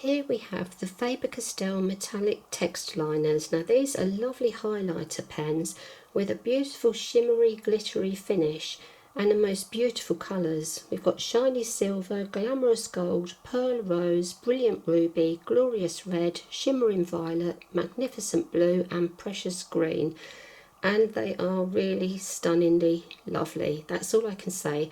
Here we have the Faber-Castell metallic Textliners. Now these are lovely highlighter pens with a beautiful shimmery glittery finish and the most beautiful colours. We've got shiny silver, glamorous gold, pearl rose, brilliant ruby, glorious red, shimmering violet, magnificent blue and precious green. And they are really stunningly lovely. That's all I can say.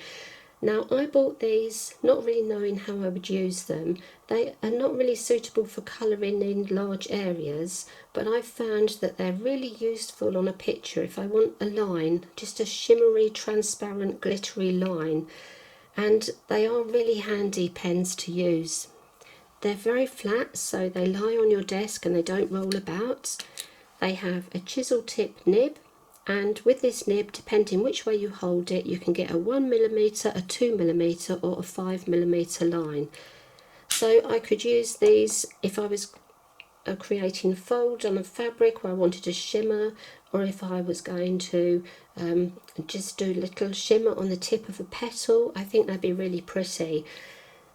Now I bought these not really knowing how I would use them. They are not really suitable for colouring in large areas, but I've found that they're really useful on a picture if I want a line, just a shimmery, transparent, glittery line. And they are really handy pens to use. They're very flat, so they lie on your desk and they don't roll about. They have a chisel tip nib, and with this nib, depending which way you hold it, you can get a 1mm, a 2mm or a 5mm line. So I could use these if I was creating a fold on a fabric where I wanted to shimmer, or if I was going to just do a little shimmer on the tip of a petal. I think they'd be really pretty.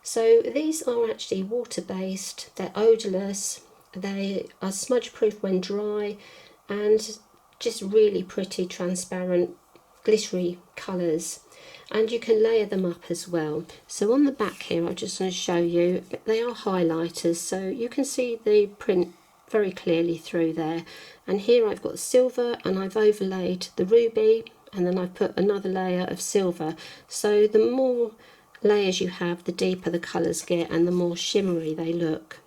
So these are actually water-based, they're odourless, they are smudge-proof when dry, and just really pretty, transparent, glittery colours. And you can layer them up as well. So on the back here, I'm just going to show you, they are highlighters, so you can see the print very clearly through there. And here I've got silver, and I've overlaid the ruby, and then I've put another layer of silver. So the more layers you have, the deeper the colours get and the more shimmery they look.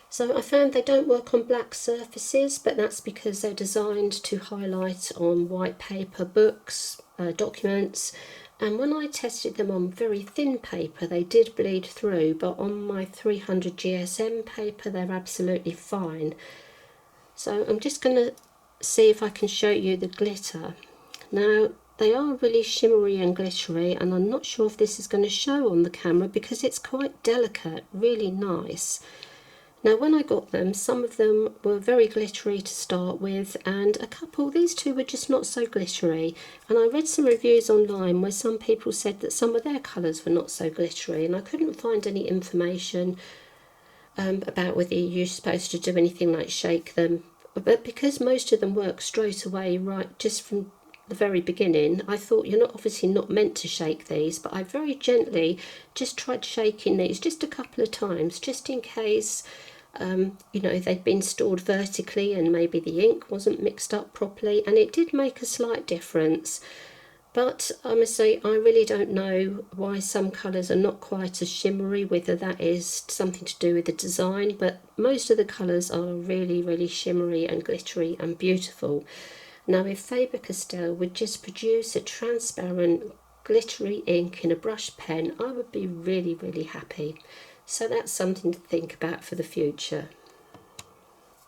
So I found they don't work on black surfaces, but that's because they're designed to highlight on white paper, books, documents, and when I tested them on very thin paper they did bleed through, but on my 300 GSM paper they're absolutely fine. So I'm just going to see if I can show you the glitter. Now they are really shimmery and glittery, and I'm not sure if this is going to show on the camera because it's quite delicate, really nice. Now when I got them, some of them were very glittery to start with, and a couple, these two were just not so glittery. And I read some reviews online where some people said that some of their colours were not so glittery, and I couldn't find any information about whether you're supposed to do anything like shake them. But because most of them work straight away, right, just from the very beginning, I thought you're obviously not meant to shake these, but I very gently just tried shaking these just a couple of times, just in case you know, they'd been stored vertically and maybe the ink wasn't mixed up properly, and it did make a slight difference. But I must say, I really don't know why some colours are not quite as shimmery, whether that is something to do with the design, but most of the colours are really, really shimmery and glittery and beautiful. Now if Faber-Castell would just produce a transparent glittery ink in a brush pen, I would be really, really happy. So that's something to think about for the future.